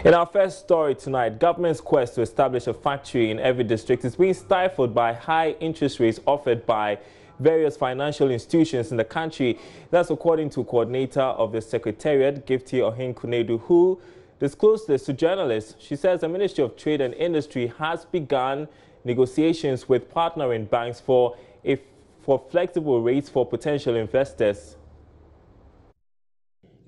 In our first story tonight, government's quest to establish a factory in every district is being stifled by high interest rates offered by various financial institutions in the country. That's according to coordinator of the Secretariat, Gifty Ohinkunedu, who disclosed this to journalists. She says the Ministry of Trade and Industry has begun negotiations with partnering banks for flexible rates for potential investors.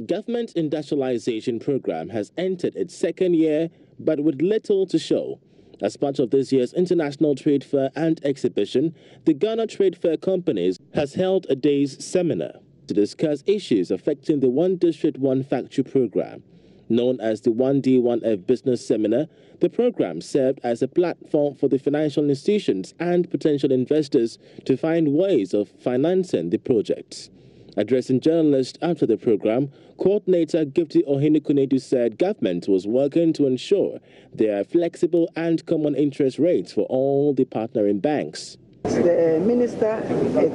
Government industrialization program has entered its second year, but with little to show. As part of this year's International Trade Fair and Exhibition, the Ghana Trade Fair Companies has held a day's seminar to discuss issues affecting the One District, One Factory program. Known as the 1D1F Business Seminar, the program served as a platform for the financial institutions and potential investors to find ways of financing the project. Addressing journalists after the program, coordinator Gifty Ohinkunedu said government was working to ensure there are flexible and common interest rates for all the partnering banks. The minister is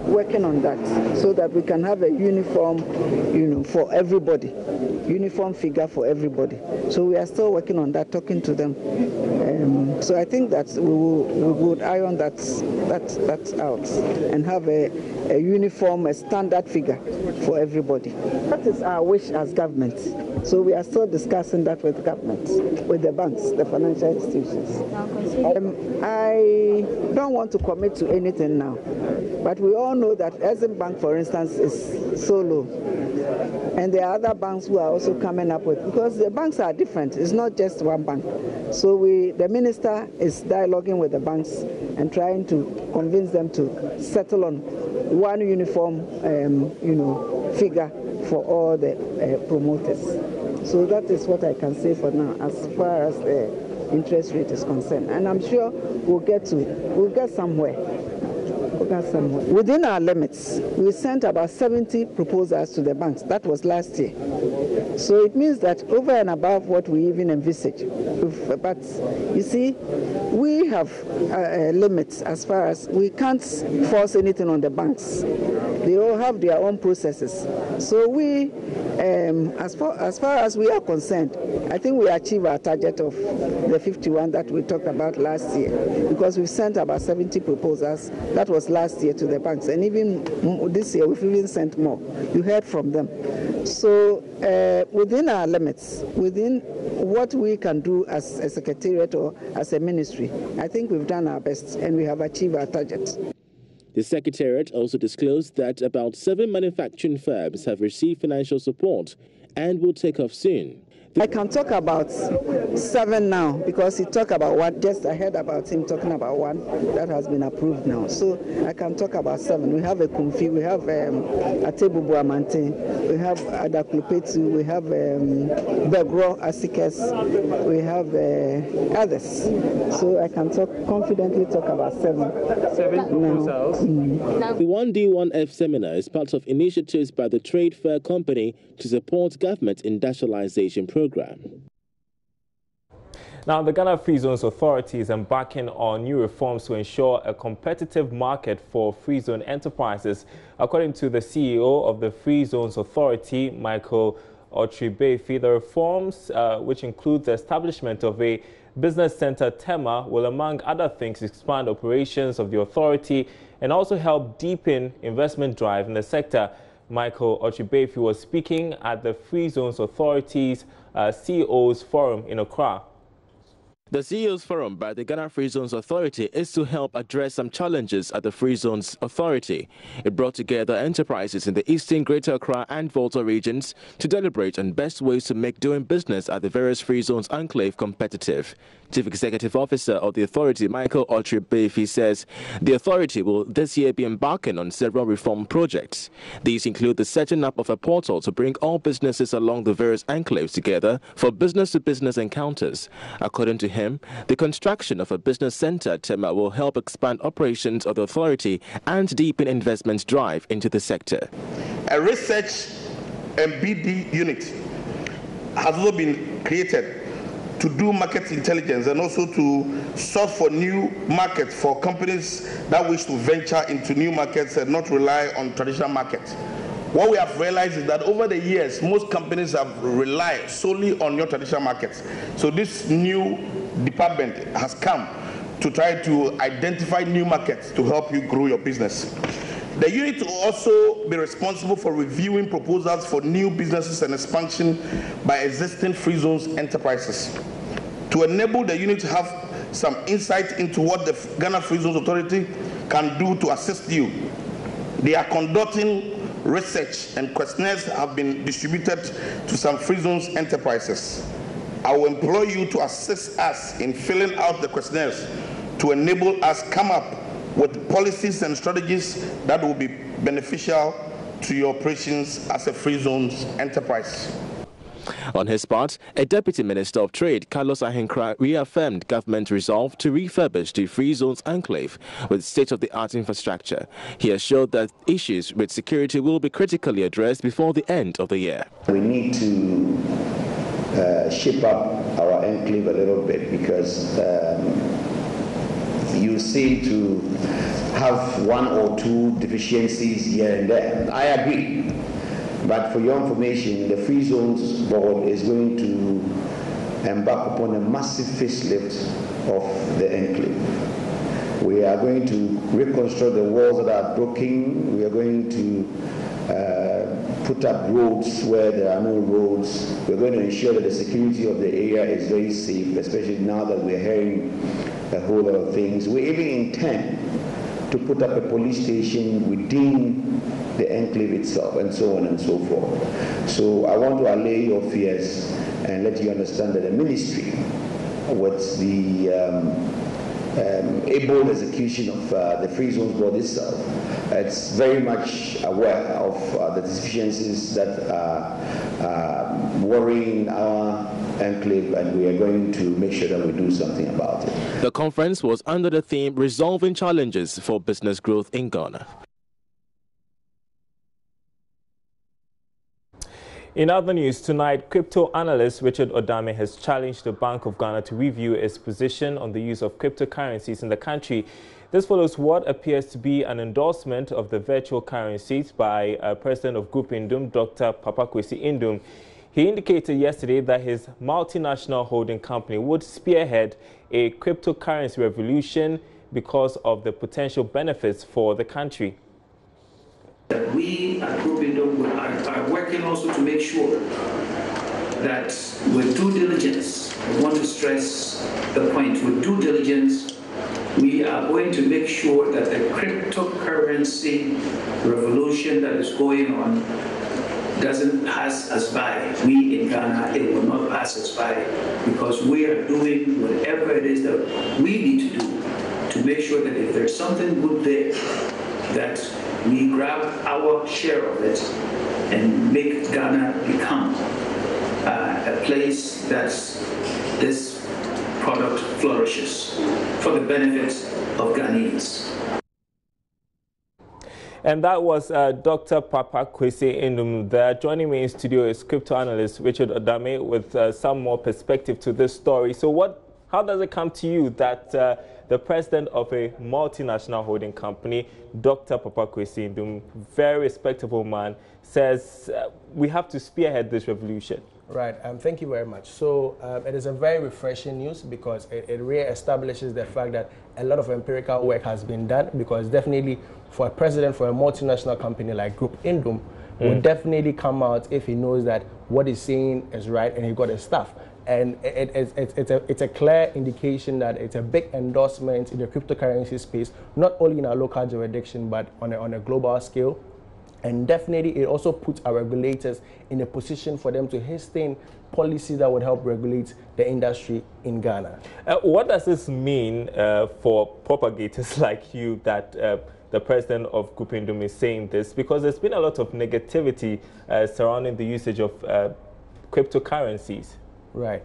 working on that so that we can have a uniform, for everybody, uniform figure for everybody. So we are still working on that, talking to them. So I think that we would iron that out and have a uniform, a standard figure for everybody. That is our wish as government. So we are still discussing that with government, with the banks, the financial institutions. I don't want to commit to anything now, but we all know that Exim Bank, for instance, is so low. And there are other banks who are also coming up with, because the banks are different. It's not just one bank. So the minister is dialoguing with the banks and trying to convince them to settle on one uniform, figure for all the promoters. So that is what I can say for now, as far as the interest rate is concerned. And I'm sure we'll get somewhere. Within our limits, we sent about 70 proposals to the banks. That was last year. So it means that over and above what we even envisage. But you see, we have limits as far as we can't force anything on the banks. They all have their own processes. So we, as far as we are concerned, I think we achieve our target of the 51 that we talked about last year, because we've sent about 70 proposals. That was last year to the banks, and even this year we've even sent more. You heard from them. So within our limits, within what we can do as a secretariat or as a ministry, I think we've done our best and we have achieved our target. The Secretariat also disclosed that about 7 manufacturing firms have received financial support and will take off soon. I can talk about 7 now, because he talked about one. Just I heard about him talking about one that has been approved now. So I can talk about 7. We have a Kumfi, we have Atebu Buamante, we have Adaklupetu, we have Begro Asikes, we have others. So I can confidently talk about 7. 7 proposals. The 1D1F seminar is part of initiatives by the Trade Fair Company to support government industrialization program. Now, the Ghana Free Zones Authority is embarking on new reforms to ensure a competitive market for free zone enterprises. According to the CEO of the Free Zones Authority, Michael Otribefi, the reforms, which include the establishment of a business center TEMA, will, among other things, expand operations of the authority and also help deepen investment drive in the sector. Michael Otribefi was speaking at the Free Zones Authority's CEOs Forum in Accra. The CEOs Forum by the Ghana Free Zones Authority is to help address some challenges at the Free Zones Authority. It brought together enterprises in the Eastern, Greater Accra and Volta regions to deliberate on best ways to make doing business at the various Free Zones enclave competitive. Chief Executive Officer of the authority, Michael Otribefi, says the authority will this year be embarking on several reform projects. These include the setting up of a portal to bring all businesses along the various enclaves together for business-to-business encounters. According to him, the construction of a business center at TEMA will help expand operations of the authority and deepen investment drive into the sector. A research and BD unit has also been created to do market intelligence and also to search for new markets for companies that wish to venture into new markets and not rely on traditional markets. What we have realized is that over the years, most companies have relied solely on your traditional markets. So this new department has come to try to identify new markets to help you grow your business. The unit will also be responsible for reviewing proposals for new businesses and expansion by existing free zones enterprises. To enable the unit to have some insight into what the Ghana Free Zones Authority can do to assist you, they are conducting research, and questionnaires have been distributed to some free zones enterprises. I will employ you to assist us in filling out the questionnaires to enable us come up with policies and strategies that will be beneficial to your operations as a free zones enterprise. On his part, a Deputy Minister of Trade, Carlos Ahenkra, reaffirmed government resolve to refurbish the Free Zones enclave with state-of-the-art infrastructure. He assured that issues with security will be critically addressed before the end of the year. We need to shape up our enclave a little bit because you seem to have one or two deficiencies here and there. I agree. But for your information, the Free Zones Board is going to embark upon a massive facelift of the enclave. We are going to reconstruct the walls that are broken. We are going to put up roads where there are no roads. We're going to ensure that the security of the area is very safe, especially now that we're hearing a whole lot of things. We even intend to put up a police station within the enclave itself, and so on and so forth. So I want to allay your fears and let you understand that the ministry, with the able execution of the Free Zones Board itself, it's very much aware of the deficiencies that are worrying our enclave, and we are going to make sure that we do something about it. The conference was under the theme Resolving Challenges for Business Growth in Ghana. In other news tonight, crypto analyst Richard Odame has challenged the Bank of Ghana to review its position on the use of cryptocurrencies in the country. This follows what appears to be an endorsement of the virtual currencies by President of Group Indum, Dr. Papa Kwesi Indum. He indicated yesterday that his multinational holding company would spearhead a cryptocurrency revolution because of the potential benefits for the country. We at Group Indum are working also to make sure that with due diligence, I want to stress the point, with due diligence, we are going to make sure that the cryptocurrency revolution that is going on doesn't pass us by. We in Ghana, it will not pass us by, because we are doing whatever it is that we need to do to make sure that if there's something good there, that we grab our share of it and make Ghana become a place that this product flourishes for the benefit of Ghanaians. And that was Dr. Papa Kwesi Indum there. Joining me in studio is crypto analyst Richard Odame with some more perspective to this story. So how does it come to you that the president of a multinational holding company, Dr. Papa Kwesi Indum, very respectable man, says we have to spearhead this revolution? Right, thank you very much. So it is a very refreshing news because it re-establishes the fact that a lot of empirical work has been done, because definitely for a president for a multinational company like Group Indum will definitely come out if he knows that what he's saying is right and he got his stuff. And it's a clear indication that it's a big endorsement in the cryptocurrency space, not only in our local jurisdiction, but on a global scale. And definitely it also puts our regulators in a position for them to hasten policies that would help regulate the industry in Ghana. What does this mean for propagators like you that the president of Group Indum is saying this? Because there's been a lot of negativity surrounding the usage of cryptocurrencies. Right.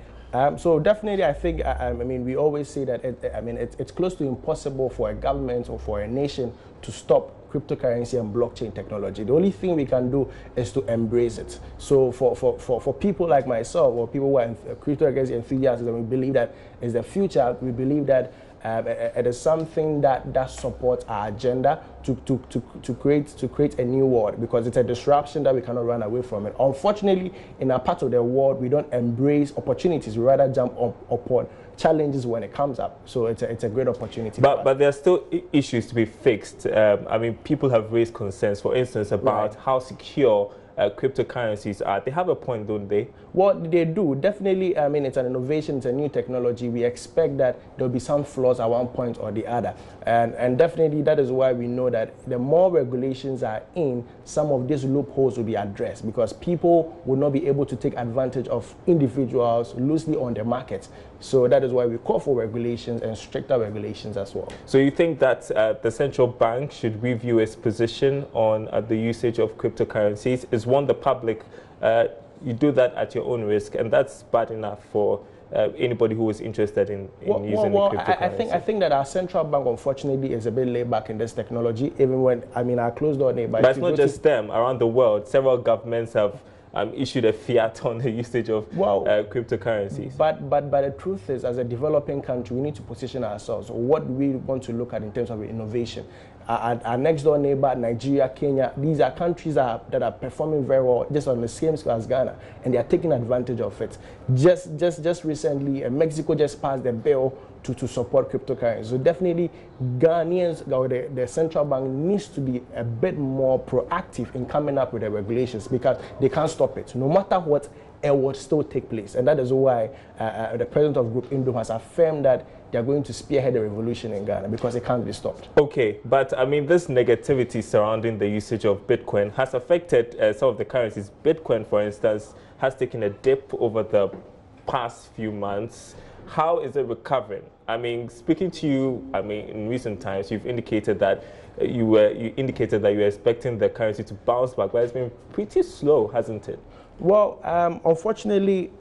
So definitely, I think, I mean, we always say that, it's close to impossible for a government or for a nation to stop cryptocurrency and blockchain technology. The only thing we can do is to embrace it. So for people like myself, or people who are cryptocurrency enthusiasts, and we believe that is the future, we believe that it is something that supports our agenda to create a new world, because it's a disruption that we cannot run away from. And unfortunately, in our part of the world, we don't embrace opportunities. We rather jump upon challenges when it comes up. So it's a great opportunity. But there are still issues to be fixed. I mean, people have raised concerns, for instance, about how secure cryptocurrencies are. They have a point, don't they? Well, they do. Definitely, I mean, it's an innovation, it's a new technology. We expect that there'll be some flaws at one point or the other. And definitely that is why we know that the more regulations are in, some of these loopholes will be addressed, because people will not be able to take advantage of individuals loosely on the market. So that is why we call for regulations and stricter regulations as well. So you think that the central bank should review its position on the usage of cryptocurrencies? Is one the public? You do that at your own risk, and that's bad enough for anybody who is interested in using cryptocurrency. I think that our central bank, unfortunately, is a bit laid back in this technology, even when, I mean, our closed-door neighbor. But it's not just them. Around the world, several governments have issued a fiat on the usage of cryptocurrencies. But the truth is, as a developing country, we need to position ourselves. What do we want to look at in terms of innovation? Our next door neighbor, Nigeria, Kenya, these are countries that are performing very well, just on the same scale as Ghana, and they are taking advantage of it. Just recently, Mexico just passed the bill to support cryptocurrency. So definitely, Ghanaians, or the central bank needs to be a bit more proactive in coming up with the regulations, because they can't stop it. No matter what, it will still take place. And that is why the president of Group Indom has affirmed that they are going to spearhead the revolution in Ghana, because it can't be stopped. Okay, but I mean, this negativity surrounding the usage of Bitcoin has affected some of the currencies. Bitcoin, for instance, has taken a dip over the past few months. How is it recovering? I mean, speaking to you, I mean, in recent times, you've indicated that you were expecting the currency to bounce back, but it's been pretty slow, hasn't it? Well, unfortunately,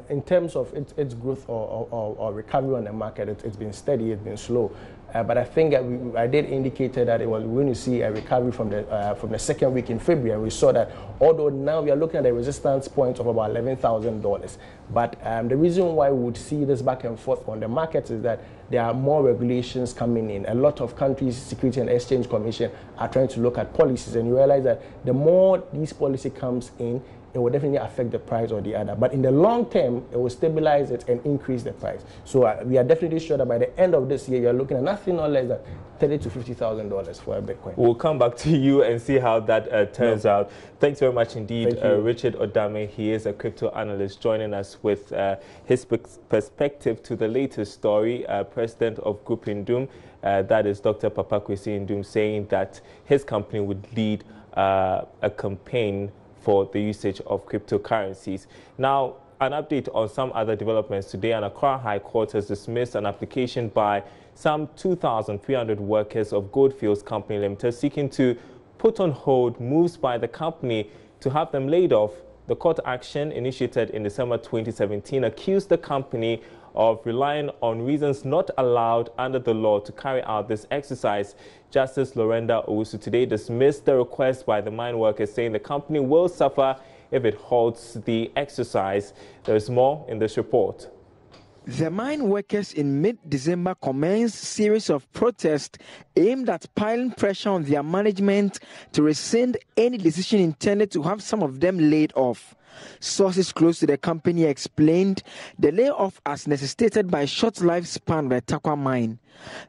in terms of its growth or recovery on the market, it's been steady, it's been slow. But I think that I did indicate that it was going to see a recovery from the second week in February. We saw that, although now we are looking at a resistance point of about $11,000. But the reason why we would see this back and forth on the markets is that there are more regulations coming in. A lot of countries' Security and Exchange Commission are trying to look at policies, and you realize that the more this policy comes in, it will definitely affect the price or the other. But in the long term, it will stabilize it and increase the price. So we are definitely sure that by the end of this year, you are looking at nothing no less than $30,000 to $50,000 for a Bitcoin. We'll come back to you and see how that turns out. Thanks very much indeed, Richard Odame. He is a crypto analyst, joining us with his perspective to the latest story. President of Group Indom, that is Dr. Papakwesi Indom, saying that his company would lead a campaign for the usage of cryptocurrencies. Now, an update on some other developments today. An Accra High Court has dismissed an application by some 2,300 workers of Goldfields Company Limited seeking to put on hold moves by the company to have them laid off. The court action, initiated in December 2017, accused the company of relying on reasons not allowed under the law to carry out this exercise. Justice Lorenda Owusu today dismissed the request by the mine workers, saying the company will suffer if it halts the exercise. There is more in this report. The mine workers in mid-December commenced a series of protests aimed at piling pressure on their management to rescind any decision intended to have some of them laid off. Sources close to the company explained the layoff as necessitated by short lifespan of the Takwa mine.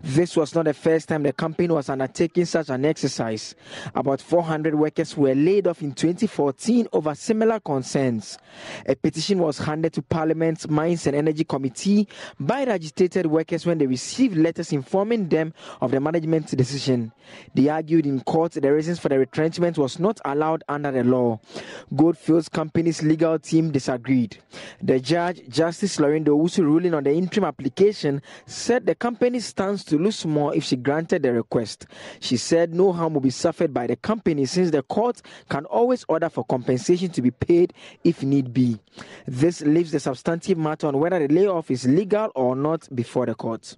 This was not the first time the company was undertaking such an exercise. About 400 workers were laid off in 2014 over similar concerns. A petition was handed to Parliament's Mines and Energy Committee by the agitated workers when they received letters informing them of the management's decision. They argued in court the reasons for the retrenchment was not allowed under the law. Goldfields Company's legal team disagreed. The judge, Justice Lorenda Owusu, ruling on the interim application, said the company stands to lose more if she granted the request. She said no harm will be suffered by the company since the court can always order for compensation to be paid if need be. This leaves the substantive matter on whether the layoff is legal or not before the court.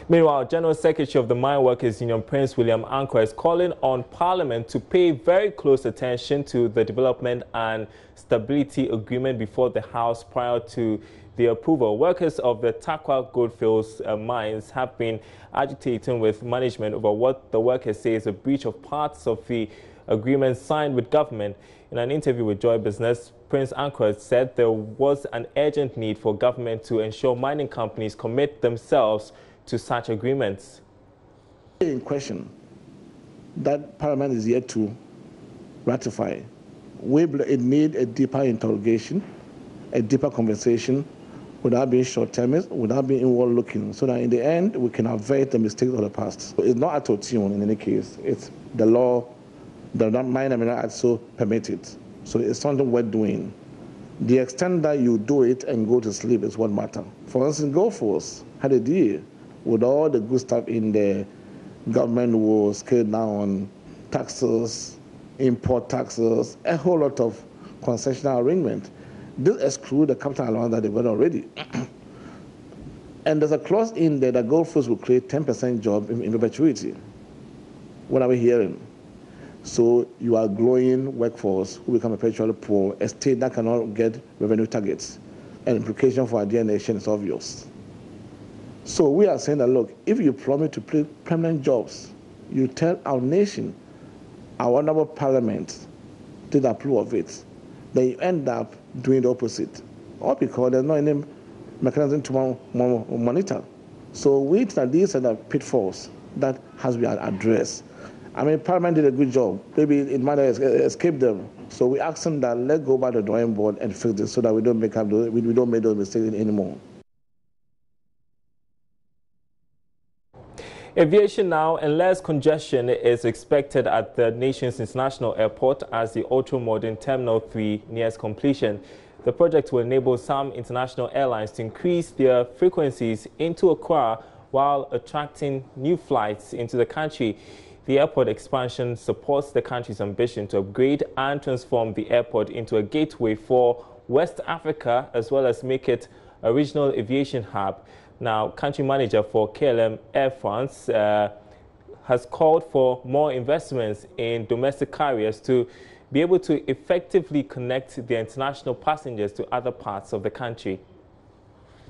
Meanwhile, General Secretary of the Mine Workers Union, Prince William Ankrah, is calling on Parliament to pay very close attention to the Development and Stability Agreement before the House prior to the approval. Workers of the Takwa Goldfields mines have been agitating with management over what the workers say is a breach of parts of the agreement signed with government. In an interview with Joy Business, Prince Ankrah said there was an urgent need for government to ensure mining companies commit themselves to such agreements. In question that Parliament is yet to ratify, it needs a deeper interrogation, a deeper conversation, without being short-termist, without being inward-looking, so that in the end we can avoid the mistakes of the past. It's not auto-tune in any case. It's the law, the Mine Mineral Act so permit it. So it's something worth doing. The extent that you do it and go to sleep is what matters. For instance, Goldfields had a deal with all the good stuff in the government will scale down on taxes, import taxes, a whole lot of concessional arrangement. This excludes the capital allowance that they've got already. And there's a clause in there that Goldfields will create 10% job in perpetuity. What are we hearing? So you are growing workforce who become perpetually poor, a state that cannot get revenue targets. And implication for our dear nation is obvious. So we are saying that, look, if you promise to create permanent jobs, you tell our nation, our honorable parliament, did approve of it, then you end up doing the opposite. All because there's no any mechanism to monitor. So we think that these are the pitfalls that has been addressed. I mean, Parliament did a good job. Maybe it might have escaped them. So we asked them that let's go back to the drawing board and fix this so that we don't make those mistakes anymore. Aviation now and less congestion is expected at the nation's international airport as the ultra-modern Terminal 3 nears completion. The project will enable some international airlines to increase their frequencies into Accra while attracting new flights into the country. The airport expansion supports the country's ambition to upgrade and transform the airport into a gateway for West Africa, as well as make it a regional aviation hub. Now, country manager for KLM Air France has called for more investments in domestic carriers to be able to effectively connect their international passengers to other parts of the country.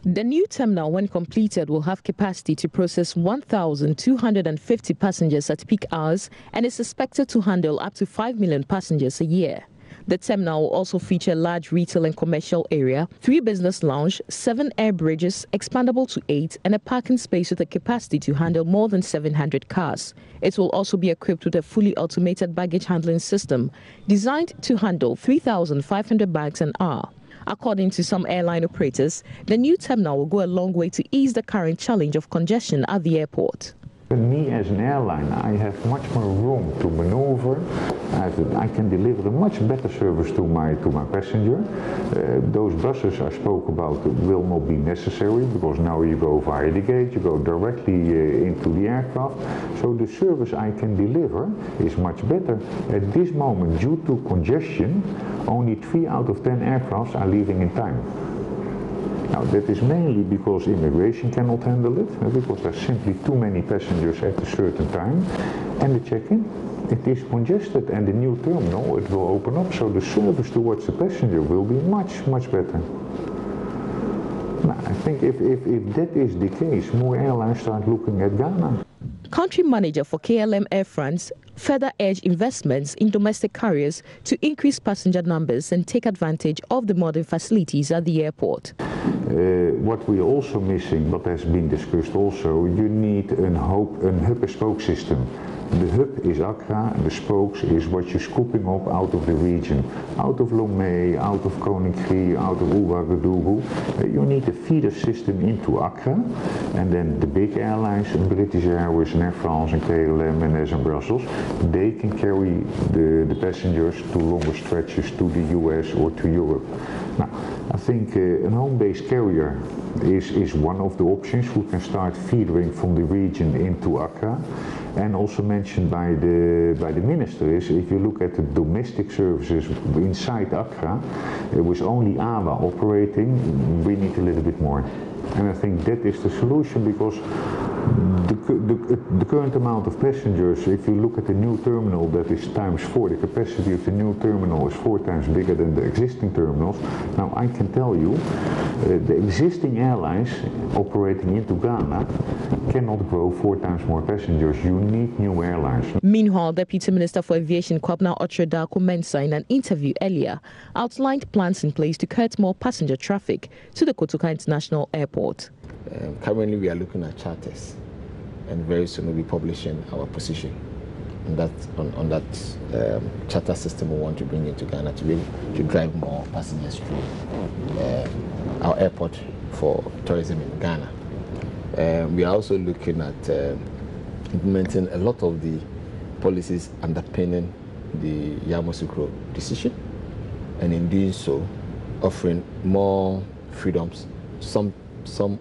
The new terminal, when completed, will have capacity to process 1,250 passengers at peak hours and is expected to handle up to 5 million passengers a year. The terminal will also feature a large retail and commercial area, 3 business lounge, 7 air bridges, expandable to 8, and a parking space with a capacity to handle more than 700 cars. It will also be equipped with a fully automated baggage handling system designed to handle 3,500 bags an hour. According to some airline operators, the new terminal will go a long way to ease the current challenge of congestion at the airport. Me as an airline, I have much more room to maneuver. I can deliver a much better service to my passenger. Those buses I spoke about will not be necessary because now you go via the gate, you go directly into the aircraft. So the service I can deliver is much better. At this moment, due to congestion, only 3 out of 10 aircrafts are leaving in time. Now that is mainly because immigration cannot handle it, because there are simply too many passengers at a certain time, and the check-in, it is congested, and the new terminal, it will open up, so the service towards the passenger will be much better. Now, I think if that is the case, more airlines start looking at Ghana. Country manager for KLM Air France further urged investments in domestic carriers to increase passenger numbers and take advantage of the modern facilities at the airport. What we're also missing, but has been discussed also, you need a hub-and-spoke system. The hub is Accra, and the spokes is what you're scooping up out of the region. Out of Lomé, out of Koninklijke, out of Ouagadougou. You need a feeder system into Accra, and then the big airlines, British Airways, and Air France, and KLM, and in Brussels, they can carry the passengers to longer stretches to the US or to Europe. Now, I think a home-based carrier is one of the options who can start feedering from the region into Accra. And also mentioned by the minister is, if you look at the domestic services inside Accra, with only AWA operating, we need a little bit more. And I think that is the solution, because The current amount of passengers, if you look at the new terminal, that is ×4. The capacity of the new terminal is 4 times bigger than the existing terminals. Now I can tell you, the existing airlines operating into Ghana cannot grow 4 times more passengers. You need new airlines. Meanwhile, Deputy Minister for Aviation Kwabena Otreda-Kumensa, in an interview earlier, outlined plans in place to cut more passenger traffic to the Kotoka International Airport. Currently, we are looking at charters, and very soon we'll be publishing our position on that charter system we want to bring into Ghana to be able to drive more passengers through our airport for tourism in Ghana. We are also looking at implementing a lot of the policies underpinning the Yamoussoukro decision, and in doing so, offering more freedoms, some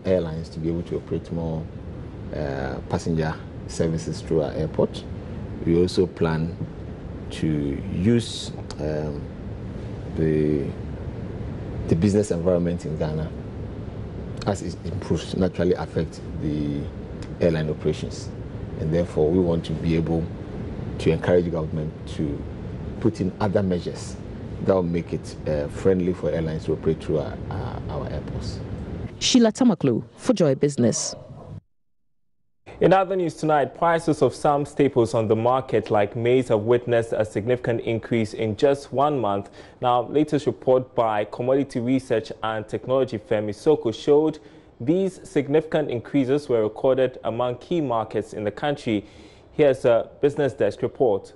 airlines to be able to operate more passenger services through our airport. We also plan to use the business environment in Ghana, as it improves, naturally affect the airline operations, and therefore we want to be able to encourage the government to put in other measures that will make it friendly for airlines to operate through our airports. Sheila Tamaklu for Joy Business. In other news tonight, prices of some staples on the market like maize have witnessed a significant increase in just 1 month. Now, latest report by commodity research and technology firm Isoko showed these significant increases were recorded among key markets in the country. Here's a Business Desk report.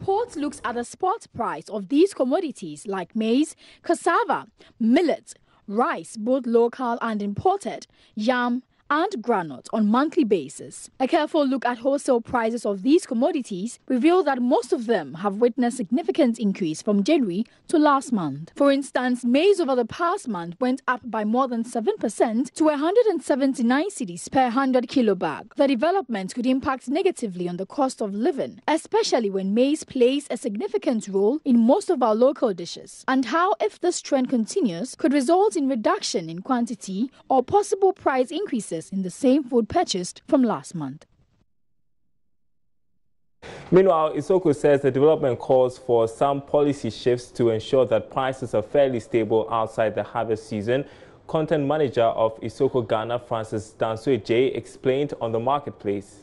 Report looks at the spot price of these commodities like maize, cassava, millet, rice, both local and imported, yam, and groundnut on monthly basis. A careful look at wholesale prices of these commodities reveal that most of them have witnessed significant increase from January to last month. For instance, maize over the past month went up by more than 7% to 179 cedis per 100 kilo bag. The development could impact negatively on the cost of living, especially when maize plays a significant role in most of our local dishes, and how, if this trend continues, could result in reduction in quantity or possible price increases in the same food purchased from last month. Meanwhile, Isoko says the development calls for some policy shifts to ensure that prices are fairly stable outside the harvest season. Content manager of Isoko Ghana, Francis Dansue J, explained on the marketplace.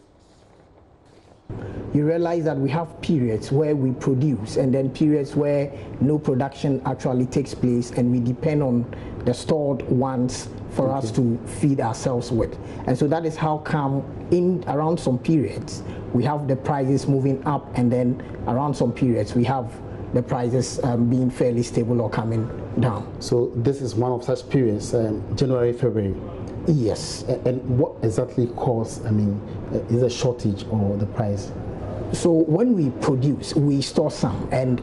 You realize that we have periods where we produce and then periods where no production actually takes place, and we depend on the stored ones for us to feed ourselves with. And so that is how come in around some periods we have the prices moving up, and then around some periods we have the prices being fairly stable or coming down. So this is one of such periods, January, February. Yes. And what exactly caused, is a shortage or the price? So when we produce, we store some, and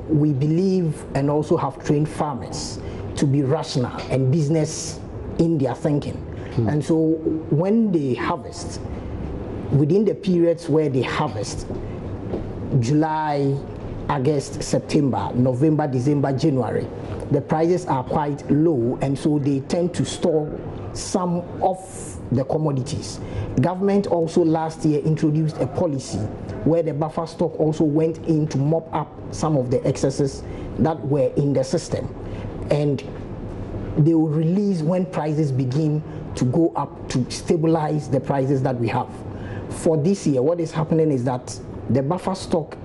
we believe and also have trained farmers to be rational and business in their thinking. And so when they harvest, within the periods where they harvest, July, August, September, November, December, January, the prices are quite low, and so they tend to store some of the commodities. Government also last year introduced a policy where the buffer stock also went in to mop up some of the excesses that were in the system, and they will release when prices begin to go up to stabilize the prices that we have. For this year, what is happening is that the buffer stock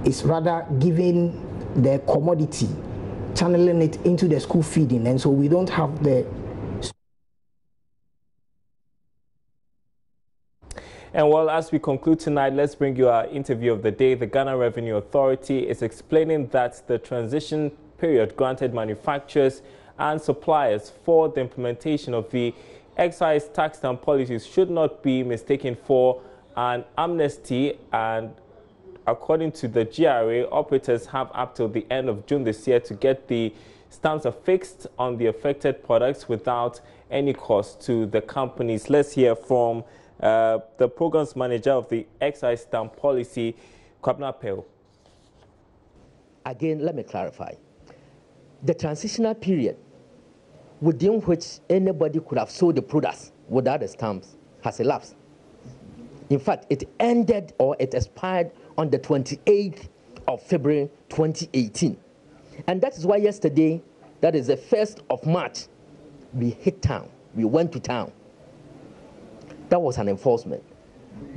is rather giving the commodity, channeling it into the school feeding, and so we don't have the. And well, as we conclude tonight, let's bring you our interview of the day. The Ghana Revenue Authority is explaining that the transition period granted manufacturers and suppliers for the implementation of the excise tax stamp policies should not be mistaken for an amnesty, and according to the GRA, operators have up till the end of June this year to get the stamps affixed on the affected products without any cost to the companies. Let's hear from the programs manager of the excise stamp policy, Kwabena Pell. Again, let me clarify. The transitional period within which anybody could have sold the products without the stamps has elapsed. In fact, it ended or it expired on the 28th of February 2018. And that is why yesterday, that is the 1st of March, we hit town. We went to town. That was an enforcement.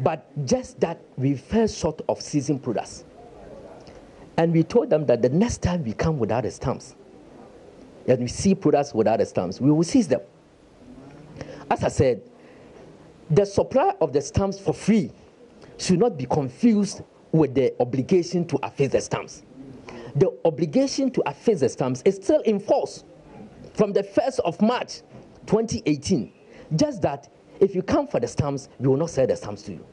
But just that we fell short of seizing products. And we told them that the next time we come without the stamps, and we see products without the stamps, we will seize them. As I said, the supply of the stamps for free should not be confused with the obligation to affix the stamps. The obligation to affix the stamps is still in force from the 1st of March 2018. Just that if you come for the stamps, we will not sell the stamps to you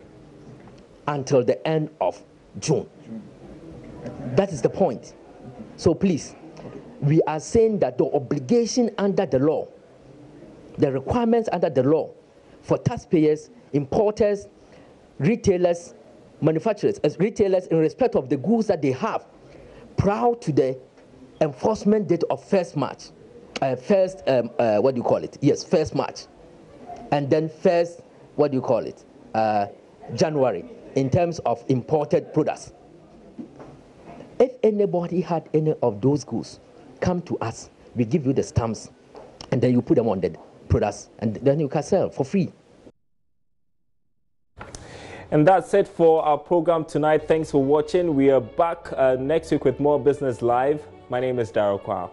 until the end of June. That is the point. So please, we are saying that the obligation under the law, the requirements under the law for taxpayers, importers, retailers, manufacturers, as retailers in respect of the goods that they have prior to the enforcement date of 1st March. 1st March. And then 1st, January, in terms of imported products. If anybody had any of those goods, come to us. We give you the stamps, and then you put them on the products, and then you can sell for free. And that's it for our program tonight. Thanks for watching. We are back next week with more Business Live. My name is Darryl Kwao.